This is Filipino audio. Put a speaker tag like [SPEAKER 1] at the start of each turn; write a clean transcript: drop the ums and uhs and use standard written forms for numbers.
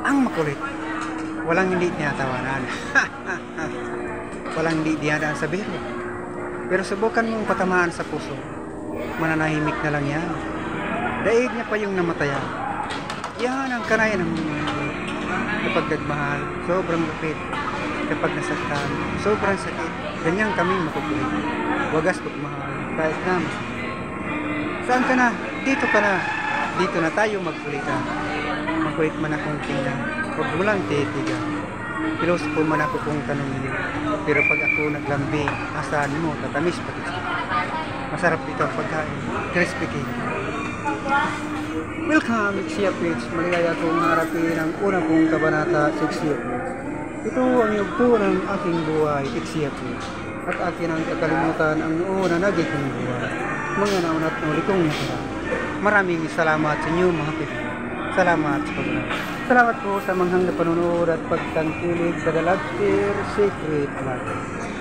[SPEAKER 1] Ang makulit. Walang hindi tinatawanan. Walang hindi dinadaan sa biro. Pero subukan mong patamaan sa puso. Mananahimik na lang yan. Daig niya pa yung namatayan. Yan ang kanayan ng mundo. Kapag nagmahal, sobrang lupit. Kapag nasaktan, sobrang sakit. Ganyan kami makukulit. Wagas pagmahal, kahit na masakit. Saan ka na? Dito ka na. Dito na tayo magkulitan. Makulit man akong tingnan. Huwag mo lang titigan. Pilosopo man ako kung tanongin. Pero pag ako naglambing, asahan mo, tatamis pati siya. Masarap ito ang pagkain. Crispy cake. Welcome, Ixia Page. Maligaya kong harapin ang una kong kabanata sa Ixia Page. Ito ang yugto ng aking buhay, Ixia Page. At akin ang kakalimutan ang noon na nagiging buhay. Mga naunat ng likong natira. Maraming salamat sa inyo mga kaibigan. Salamat sa paglalang. Salamat po sa manghang na panonood at pagtangkilig sa The Lobster Secret Life.